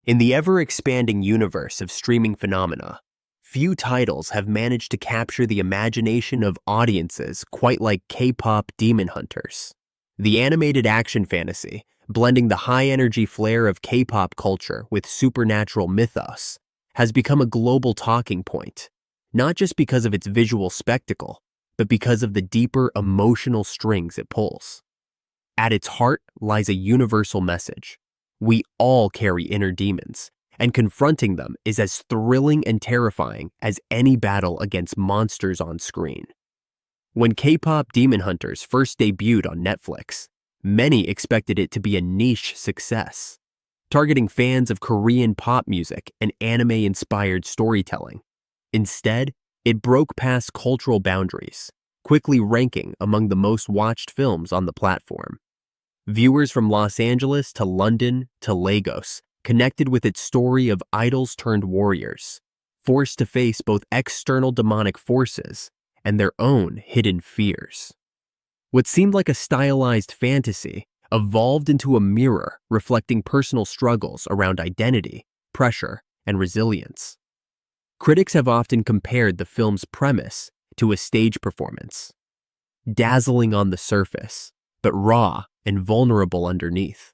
In the ever-expanding universe of streaming phenomena, few titles have managed to capture the imagination of audiences quite like K-Pop Demon Hunters. The animated action fantasy, blending the high-energy flair of K-pop culture with supernatural mythos, has become a global talking point, not just because of its visual spectacle, but because of the deeper emotional strings it pulls. At its heart lies a universal message. We all carry inner demons, and confronting them is as thrilling and terrifying as any battle against monsters on screen. When K-Pop Demon Hunters first debuted on Netflix, many expected it to be a niche success, targeting fans of Korean pop music and anime-inspired storytelling. Instead, it broke past cultural boundaries, quickly ranking among the most watched films on the platform. Viewers from Los Angeles to London to Lagos connected with its story of idols turned warriors, forced to face both external demonic forces and their own hidden fears. What seemed like a stylized fantasy evolved into a mirror reflecting personal struggles around identity, pressure, and resilience. Critics have often compared the film's premise to a stage performance, dazzling on the surface, but raw and vulnerable underneath.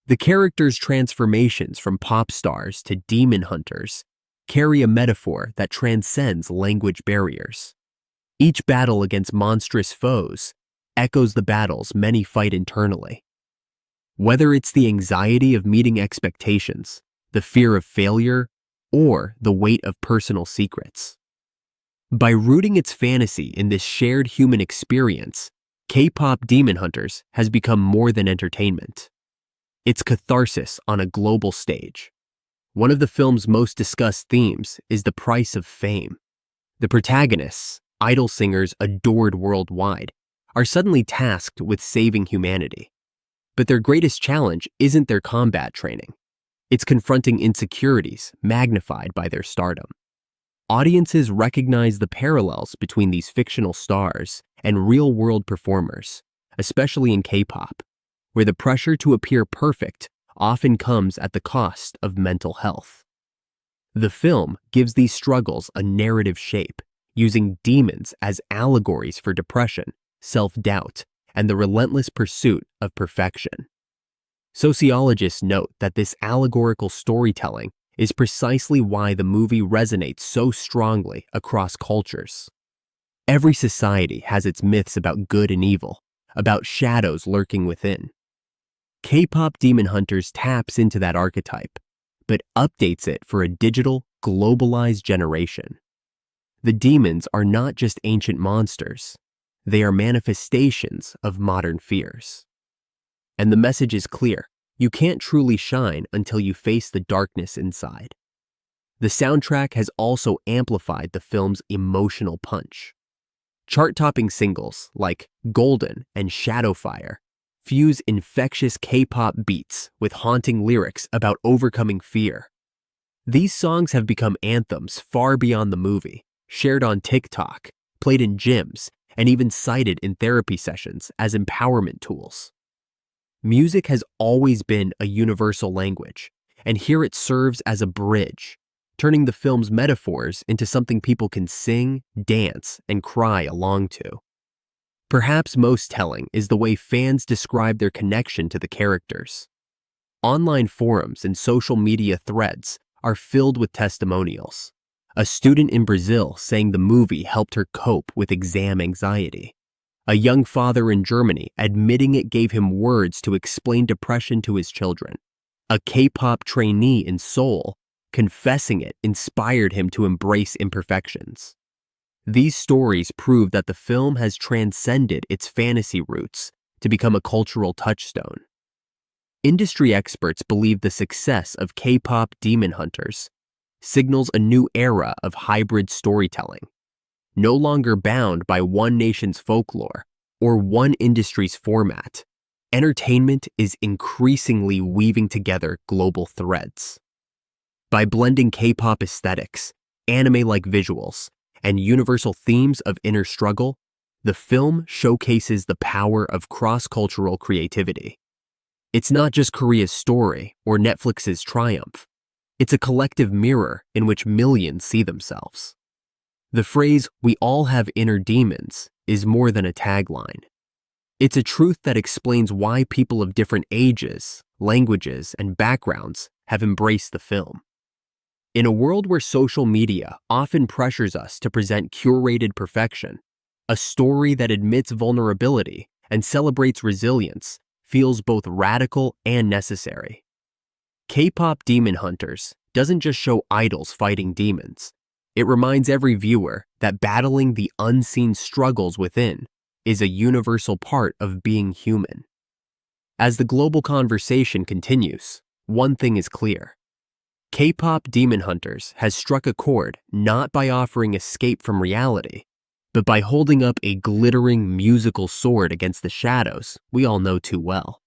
The characters' transformations from pop stars to demon hunters carry a metaphor that transcends language barriers. Each battle against monstrous foes echoes the battles many fight internally. Whether it's the anxiety of meeting expectations, the fear of failure, or the weight of personal secrets. By rooting its fantasy in this shared human experience, K-Pop Demon Hunters has become more than entertainment. It's catharsis on a global stage. One of the film's most discussed themes is the price of fame. The protagonists, idol singers adored worldwide, are suddenly tasked with saving humanity. But their greatest challenge isn't their combat training. It's confronting insecurities magnified by their stardom. Audiences recognize the parallels between these fictional stars and real-world performers, especially in K-pop, where the pressure to appear perfect often comes at the cost of mental health. The film gives these struggles a narrative shape, using demons as allegories for depression, self-doubt, and the relentless pursuit of perfection. Sociologists note that this allegorical storytelling is precisely why the movie resonates so strongly across cultures. Every society has its myths about good and evil, about shadows lurking within. K-Pop Demon Hunters taps into that archetype, but updates it for a digital, globalized generation. The demons are not just ancient monsters, they are manifestations of modern fears. And the message is clear. You can't truly shine until you face the darkness inside. The soundtrack has also amplified the film's emotional punch. Chart-topping singles like Golden and Shadowfire fuse infectious K-pop beats with haunting lyrics about overcoming fear. These songs have become anthems far beyond the movie, shared on TikTok, played in gyms, and even cited in therapy sessions as empowerment tools. Music has always been a universal language, and here it serves as a bridge, turning the film's metaphors into something people can sing, dance, and cry along to. Perhaps most telling is the way fans describe their connection to the characters. Online forums and social media threads are filled with testimonials. A student in Brazil saying the movie helped her cope with exam anxiety. A young father in Germany admitting it gave him words to explain depression to his children. A K-pop trainee in Seoul confessing it inspired him to embrace imperfections. These stories prove that the film has transcended its fantasy roots to become a cultural touchstone. Industry experts believe the success of K-Pop Demon Hunters signals a new era of hybrid storytelling. No longer bound by one nation's folklore or one industry's format, entertainment is increasingly weaving together global threads. By blending K-pop aesthetics, anime-like visuals, and universal themes of inner struggle, the film showcases the power of cross-cultural creativity. It's not just Korea's story or Netflix's triumph. It's a collective mirror in which millions see themselves. The phrase, "we all have inner demons," is more than a tagline. It's a truth that explains why people of different ages, languages, and backgrounds have embraced the film. In a world where social media often pressures us to present curated perfection, a story that admits vulnerability and celebrates resilience feels both radical and necessary. K-pop Demon Hunters doesn't just show idols fighting demons. It reminds every viewer that battling the unseen struggles within is a universal part of being human. As the global conversation continues, one thing is clear. K-pop Demon Hunters has struck a chord not by offering escape from reality, but by holding up a glittering musical sword against the shadows we all know too well.